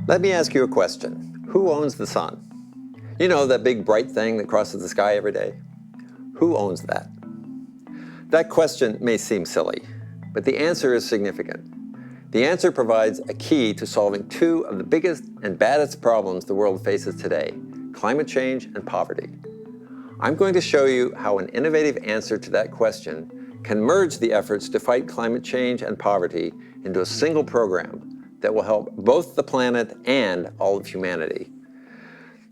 Let me ask you a question. Who owns the sun? You know, that big bright thing that crosses the sky every day? Who owns that? That question may seem silly, but the answer is significant. The answer provides a key to solving two of the biggest and baddest problems the world faces today: climate change and poverty. I'm going to show you how an innovative answer to that question can merge the efforts to fight climate change and poverty into a single program that will help both the planet and all of humanity.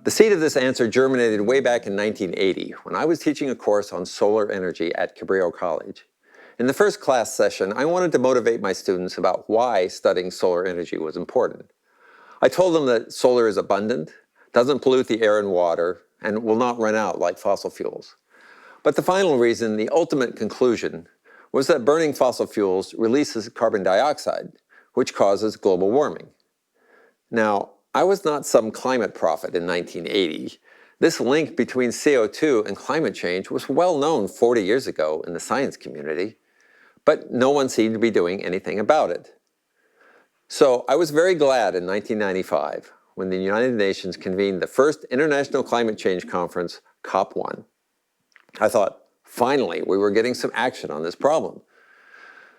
The seed of this answer germinated way back in 1980 when I was teaching a course on solar energy at Cabrillo College. In the first class session, I wanted to motivate my students about why studying solar energy was important. I told them that solar is abundant, doesn't pollute the air and water, and will not run out like fossil fuels. But the final reason, the ultimate conclusion, was that burning fossil fuels releases carbon dioxide, which causes global warming. Now, I was not some climate prophet in 1980. This link between CO2 and climate change was well known 40 years ago in the science community, but no one seemed to be doing anything about it. So I was very glad in 1995 when the United Nations convened the first International Climate Change Conference, COP1. I thought, finally, we were getting some action on this problem.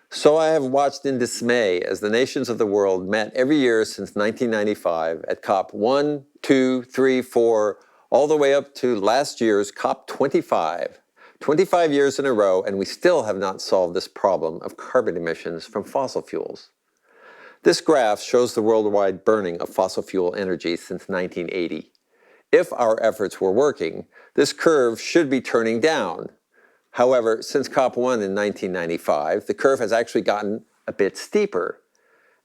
So I have watched in dismay as the nations of the world met every year since 1995 at COP 1, 2, 3, 4, all the way up to last year's COP 25. 25 years in a row, and we still have not solved this problem of carbon emissions from fossil fuels. This graph shows the worldwide burning of fossil fuel energy since 1980. If our efforts were working, this curve should be turning down. However, since COP1 in 1995, the curve has actually gotten a bit steeper,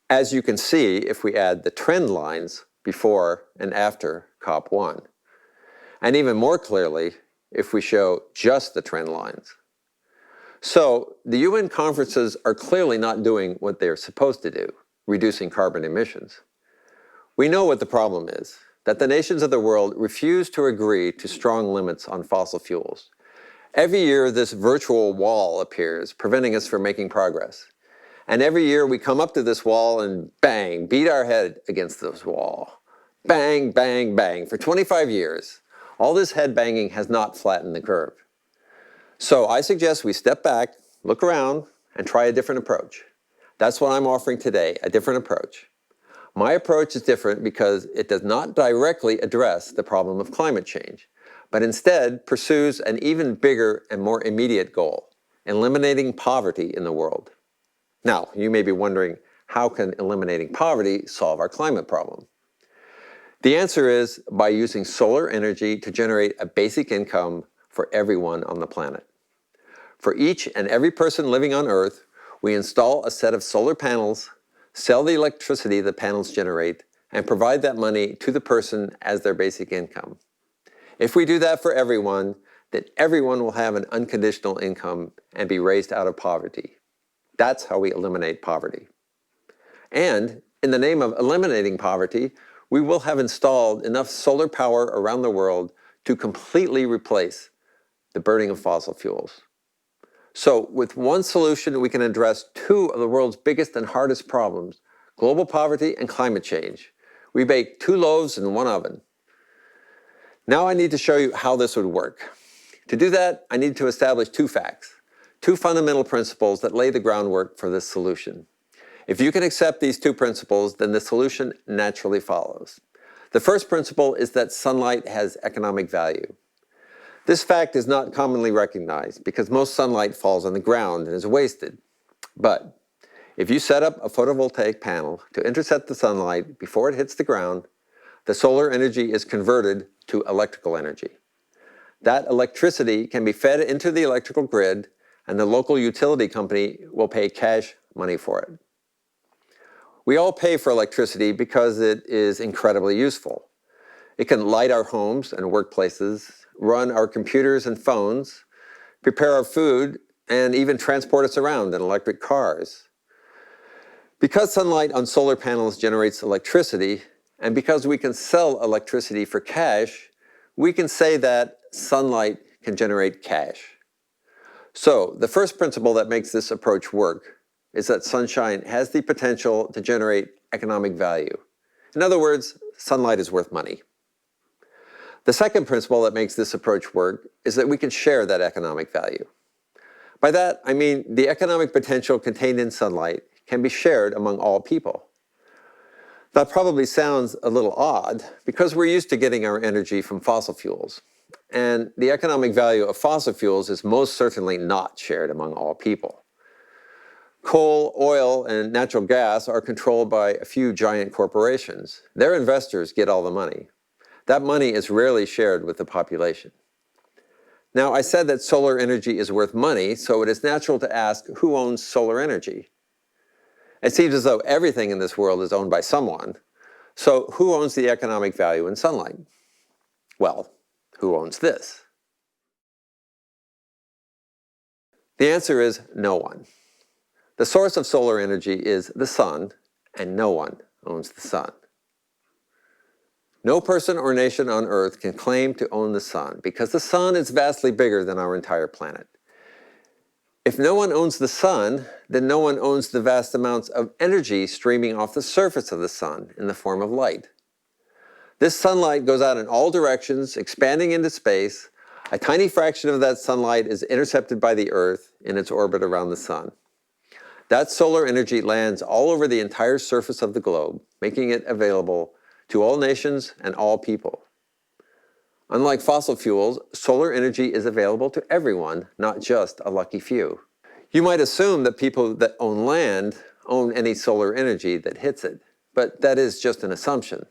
as you can see if we add the trend lines before and after COP1. And even more clearly, if we show just the trend lines. So, the UN conferences are clearly not doing what they're supposed to do, reducing carbon emissions. We know what the problem is, that the nations of the world refuse to agree to strong limits on fossil fuels. Every year, this virtual wall appears, preventing us from making progress. And every year, we come up to this wall and bang, beat our head against this wall. Bang, bang, bang, for 25 years. All this head banging has not flattened the curve. So I suggest we step back, look around, and try a different approach. That's what I'm offering today, a different approach. My approach is different because it does not directly address the problem of climate change, but instead pursues an even bigger and more immediate goal: eliminating poverty in the world. Now, you may be wondering, how can eliminating poverty solve our climate problem? The answer is by using solar energy to generate a basic income for everyone on the planet. For each and every person living on Earth, we install a set of solar panels, sell the electricity the panels generate, and provide that money to the person as their basic income. If we do that for everyone, then everyone will have an unconditional income and be raised out of poverty. That's how we eliminate poverty. And in the name of eliminating poverty, we will have installed enough solar power around the world to completely replace the burning of fossil fuels. So with one solution, we can address two of the world's biggest and hardest problems: global poverty and climate change. We bake 2 loaves in 1 oven. Now I need to show you how this would work. To do that, I need to establish 2 facts, 2 fundamental principles that lay the groundwork for this solution. If you can accept these 2 principles, then the solution naturally follows. The first principle is that sunlight has economic value. This fact is not commonly recognized because most sunlight falls on the ground and is wasted. But if you set up a photovoltaic panel to intercept the sunlight before it hits the ground, the solar energy is converted to electrical energy. That electricity can be fed into the electrical grid, and the local utility company will pay cash money for it. We all pay for electricity because it is incredibly useful. It can light our homes and workplaces, run our computers and phones, prepare our food, and even transport us around in electric cars. Because sunlight on solar panels generates electricity, and because we can sell electricity for cash, we can say that sunlight can generate cash. So the first principle that makes this approach work is that sunshine has the potential to generate economic value. In other words, sunlight is worth money. The second principle that makes this approach work is that we can share that economic value. By that, I mean the economic potential contained in sunlight can be shared among all people. That probably sounds a little odd because we're used to getting our energy from fossil fuels. And the economic value of fossil fuels is most certainly not shared among all people. Coal, oil, and natural gas are controlled by a few giant corporations. Their investors get all the money. That money is rarely shared with the population. Now, I said that solar energy is worth money, so it is natural to ask who owns solar energy. It seems as though everything in this world is owned by someone. So who owns the economic value in sunlight? Well, who owns this? The answer is no one. The source of solar energy is the sun, and no one owns the sun. No person or nation on Earth can claim to own the sun because the sun is vastly bigger than our entire planet. If no one owns the sun, then no one owns the vast amounts of energy streaming off the surface of the sun in the form of light. This sunlight goes out in all directions, expanding into space. A tiny fraction of that sunlight is intercepted by the Earth in its orbit around the sun. That solar energy lands all over the entire surface of the globe, making it available to all nations and all people. Unlike fossil fuels, solar energy is available to everyone, not just a lucky few. You might assume that people that own land own any solar energy that hits it, but that is just an assumption.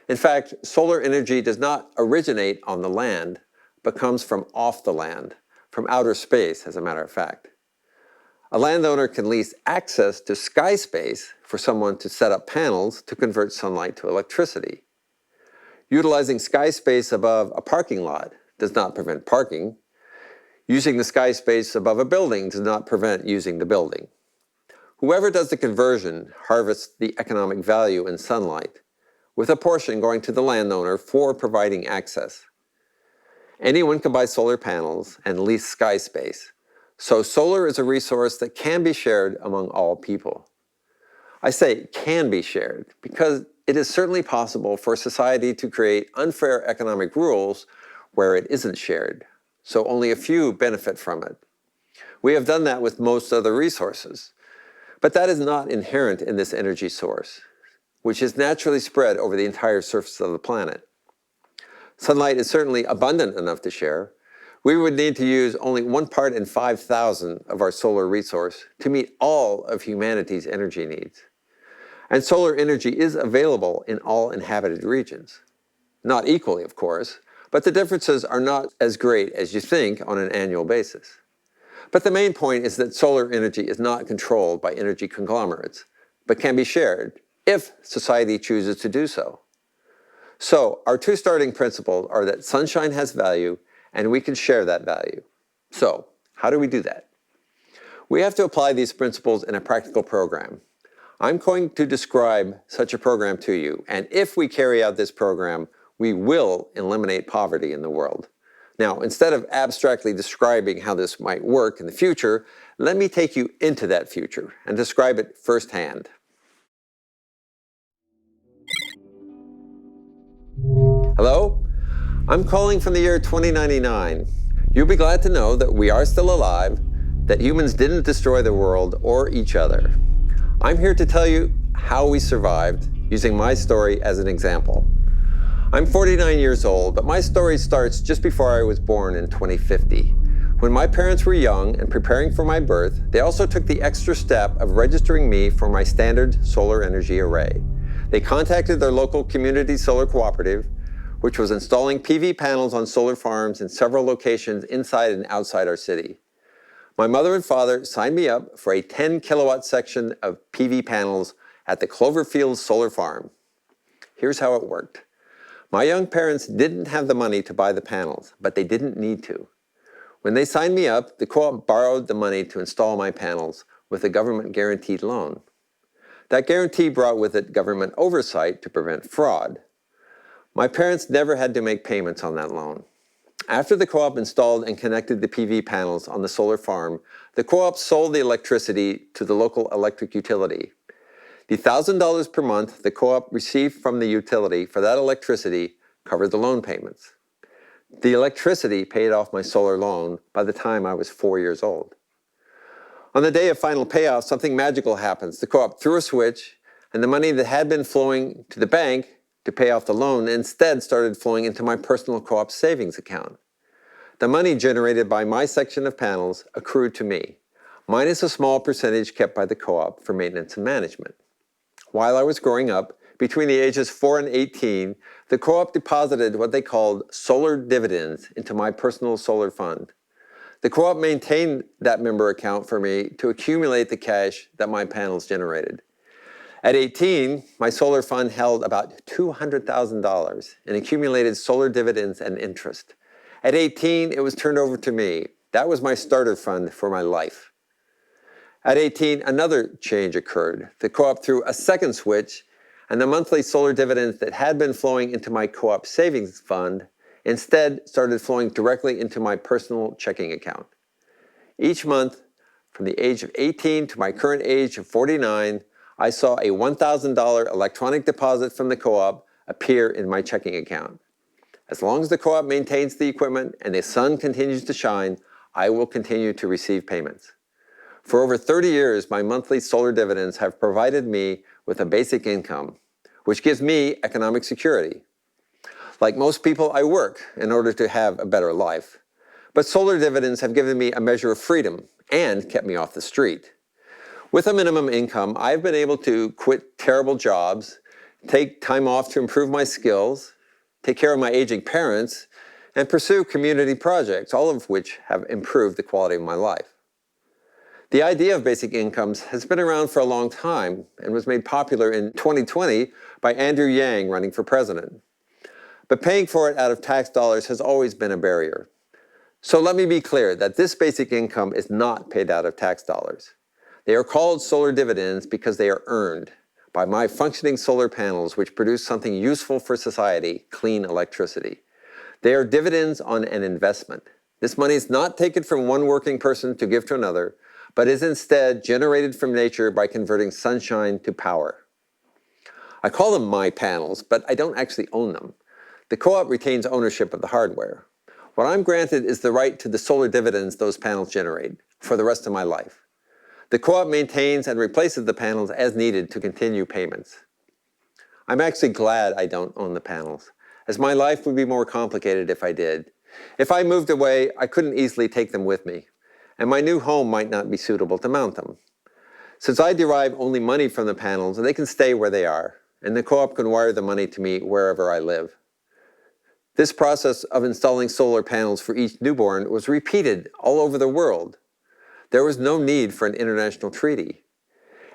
In fact, solar energy does not originate on the land, but comes from off the land, from outer space, as a matter of fact. A landowner can lease access to sky space for someone to set up panels to convert sunlight to electricity. Utilizing sky space above a parking lot does not prevent parking. Using the sky space above a building does not prevent using the building. Whoever does the conversion harvests the economic value in sunlight, with a portion going to the landowner for providing access. Anyone can buy solar panels and lease sky space. So solar is a resource that can be shared among all people. I say can be shared because it is certainly possible for society to create unfair economic rules where it isn't shared, so only a few benefit from it. We have done that with most other resources, but that is not inherent in this energy source, which is naturally spread over the entire surface of the planet. Sunlight is certainly abundant enough to share. We would need to use only 1 part in 5,000 of our solar resource to meet all of humanity's energy needs. And solar energy is available in all inhabited regions. Not equally, of course, but the differences are not as great as you think on an annual basis. But the main point is that solar energy is not controlled by energy conglomerates, but can be shared if society chooses to do so. So our two starting principles are that sunshine has value and we can share that value. So, how do we do that? We have to apply these principles in a practical program. I'm going to describe such a program to you, and if we carry out this program, we will eliminate poverty in the world. Now, instead of abstractly describing how this might work in the future, let me take you into that future and describe it firsthand. Hello? I'm calling from the year 2099. You'll be glad to know that we are still alive, that humans didn't destroy the world or each other. I'm here to tell you how we survived, using my story as an example. I'm 49 years old, but my story starts just before I was born in 2050. When my parents were young and preparing for my birth, they also took the extra step of registering me for my standard solar energy array. They contacted their local community solar cooperative, which was installing PV panels on solar farms in several locations inside and outside our city. My mother and father signed me up for a 10 kilowatt section of PV panels at the Cloverfield Solar Farm. Here's how it worked. My young parents didn't have the money to buy the panels, but they didn't need to. When they signed me up, the co-op borrowed the money to install my panels with a government-guaranteed loan. That guarantee brought with it government oversight to prevent fraud. My parents never had to make payments on that loan. After the co-op installed and connected the PV panels on the solar farm, the co-op sold the electricity to the local electric utility. The $1,000 per month the co-op received from the utility for that electricity covered the loan payments. The electricity paid off my solar loan by the time I was 4 years old. On the day of final payoff, something magical happens. The co-op threw a switch, and the money that had been flowing to the bank to pay off the loan instead started flowing into my personal co-op savings account. The money generated by my section of panels accrued to me, minus a small percentage kept by the co-op for maintenance and management. While I was growing up, between the ages 4 and 18, the co-op deposited what they called solar dividends into my personal solar fund. The co-op maintained that member account for me to accumulate the cash that my panels generated. At 18, my solar fund held about $200,000 in accumulated solar dividends and interest. At 18, it was turned over to me. That was my starter fund for my life. At 18, another change occurred. The co-op threw a second switch, and the monthly solar dividends that had been flowing into my co-op savings fund instead started flowing directly into my personal checking account. Each month, from the age of 18 to my current age of 49, I saw a $1,000 electronic deposit from the co-op appear in my checking account. As long as the co-op maintains the equipment and the sun continues to shine, I will continue to receive payments. For over 30 years, my monthly solar dividends have provided me with a basic income, which gives me economic security. Like most people, I work in order to have a better life. But solar dividends have given me a measure of freedom and kept me off the street. With a minimum income, I've been able to quit terrible jobs, take time off to improve my skills, take care of my aging parents, and pursue community projects, all of which have improved the quality of my life. The idea of basic incomes has been around for a long time and was made popular in 2020 by Andrew Yang running for president. But paying for it out of tax dollars has always been a barrier. So let me be clear that this basic income is not paid out of tax dollars. They are called solar dividends because they are earned by my functioning solar panels, which produce something useful for society, clean electricity. They are dividends on an investment. This money is not taken from one working person to give to another, but is instead generated from nature by converting sunshine to power. I call them my panels, but I don't actually own them. The co-op retains ownership of the hardware. What I'm granted is the right to the solar dividends those panels generate for the rest of my life. The co-op maintains and replaces the panels as needed to continue payments. I'm actually glad I don't own the panels, as my life would be more complicated if I did. If I moved away, I couldn't easily take them with me, and my new home might not be suitable to mount them. Since I derive only money from the panels, they can stay where they are, and the co-op can wire the money to me wherever I live. This process of installing solar panels for each newborn was repeated all over the world. There was no need for an international treaty.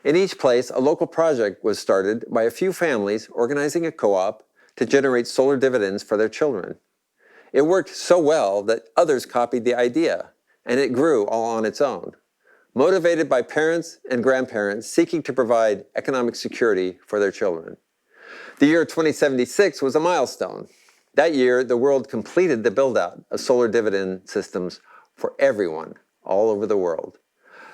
In each place, a local project was started by a few families organizing a co-op to generate solar dividends for their children. It worked so well that others copied the idea, and it grew all on its own, motivated by parents and grandparents seeking to provide economic security for their children. The year 2076 was a milestone. That year, the world completed the build-out of solar dividend systems for everyone all over the world.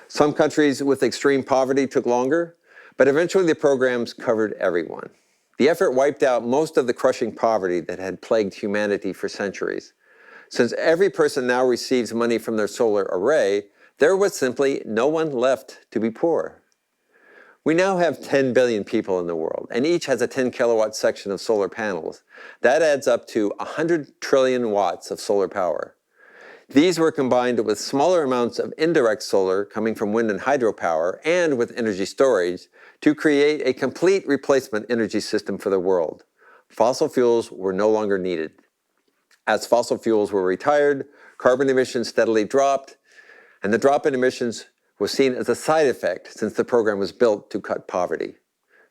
Some countries with extreme poverty took longer, but eventually the programs covered everyone. The effort wiped out most of the crushing poverty that had plagued humanity for centuries. Since every person now receives money from their solar array, there was simply no one left to be poor. We now have 10 billion people in the world, and each has a 10 kilowatt section of solar panels. That adds up to 100 trillion watts of solar power. These were combined with smaller amounts of indirect solar coming from wind and hydropower and with energy storage to create a complete replacement energy system for the world. Fossil fuels were no longer needed. As fossil fuels were retired, carbon emissions steadily dropped, and the drop in emissions was seen as a side effect since the program was built to cut poverty.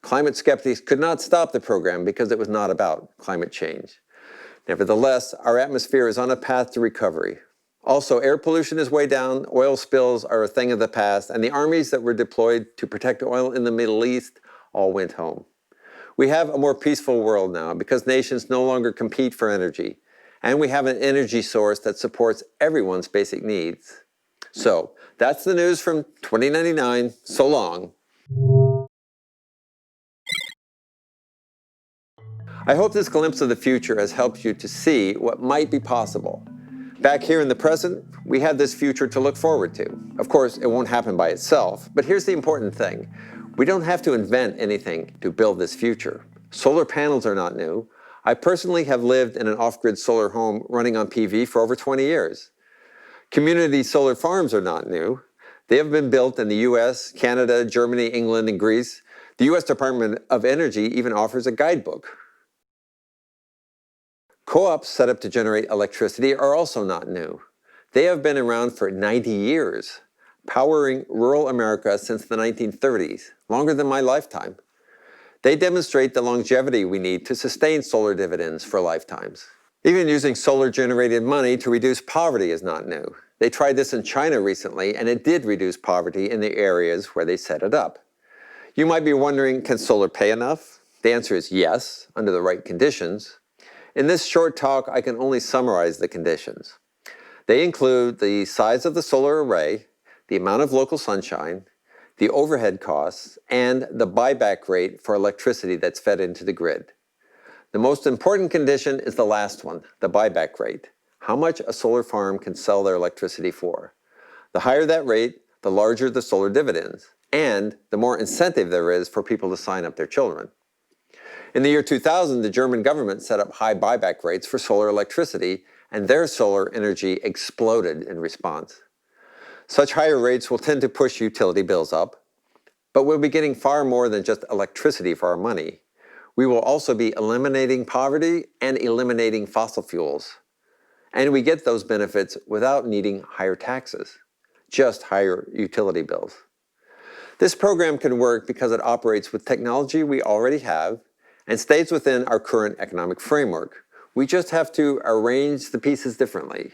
Climate skeptics could not stop the program because it was not about climate change. Nevertheless, our atmosphere is on a path to recovery. Also, air pollution is way down, oil spills are a thing of the past, and the armies that were deployed to protect oil in the Middle East all went home. We have a more peaceful world now because nations no longer compete for energy, and we have an energy source that supports everyone's basic needs. So, that's the news from 2099. So long. I hope this glimpse of the future has helped you to see what might be possible. Back here in the present, we have this future to look forward to. Of course, it won't happen by itself, but here's the important thing. We don't have to invent anything to build this future. Solar panels are not new. I personally have lived in an off-grid solar home running on PV for over 20 years. Community solar farms are not new. They have been built in the US, Canada, Germany, England, and Greece. The US Department of Energy even offers a guidebook. Co-ops set up to generate electricity are also not new. They have been around for 90 years, powering rural America since the 1930s, longer than my lifetime. They demonstrate the longevity we need to sustain solar dividends for lifetimes. Even using solar-generated money to reduce poverty is not new. They tried this in China recently, and it did reduce poverty in the areas where they set it up. You might be wondering, can solar pay enough? The answer is yes, under the right conditions. In this short talk, I can only summarize the conditions. They include the size of the solar array, the amount of local sunshine, the overhead costs, and the buyback rate for electricity that's fed into the grid. The most important condition is the last one, the buyback rate, how much a solar farm can sell their electricity for. The higher that rate, the larger the solar dividends, and the more incentive there is for people to sign up their children. In the year 2000, the German government set up high buyback rates for solar electricity, and their solar energy exploded in response. Such higher rates will tend to push utility bills up, but we'll be getting far more than just electricity for our money. We will also be eliminating poverty and eliminating fossil fuels. And we get those benefits without needing higher taxes, just higher utility bills. This program can work because it operates with technology we already have and stays within our current economic framework. We just have to arrange the pieces differently.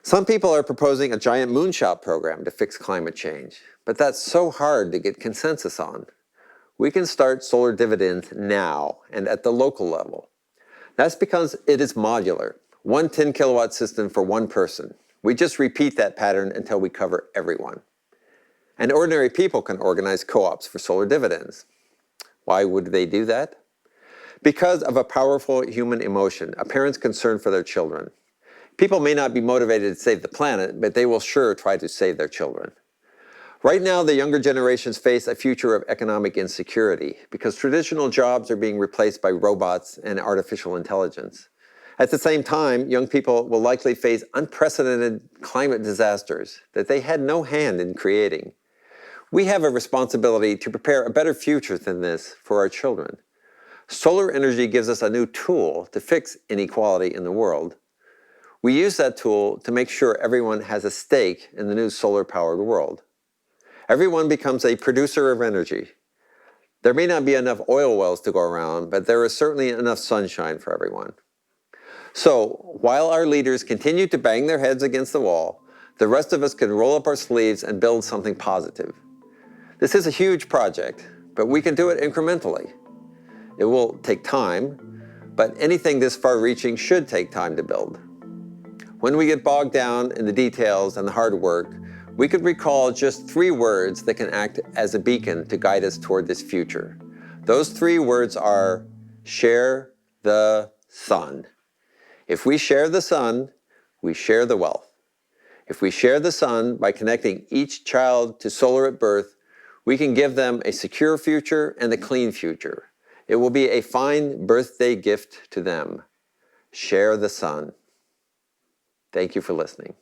Some people are proposing a giant moonshot program to fix climate change, but that's so hard to get consensus on. We can start solar dividends now and at the local level. That's because it is modular, one 10 kilowatt system for one person. We just repeat that pattern until we cover everyone. And ordinary people can organize co-ops for solar dividends. Why would they do that? Because of a powerful human emotion, a parent's concern for their children. People may not be motivated to save the planet, but they will sure try to save their children. Right now, the younger generations face a future of economic insecurity because traditional jobs are being replaced by robots and artificial intelligence. At the same time, young people will likely face unprecedented climate disasters that they had no hand in creating. We have a responsibility to prepare a better future than this for our children. Solar energy gives us a new tool to fix inequality in the world. We use that tool to make sure everyone has a stake in the new solar-powered world. Everyone becomes a producer of energy. There may not be enough oil wells to go around, but there is certainly enough sunshine for everyone. So, while our leaders continue to bang their heads against the wall, the rest of us can roll up our sleeves and build something positive. This is a huge project, but we can do it incrementally. It will take time, but anything this far-reaching should take time to build. When we get bogged down in the details and the hard work, we could recall just 3 words that can act as a beacon to guide us toward this future. Those 3 words are share the sun. If we share the sun, we share the wealth. If we share the sun by connecting each child to solar at birth, we can give them a secure future and a clean future. It will be a fine birthday gift to them. Share the sun. Thank you for listening.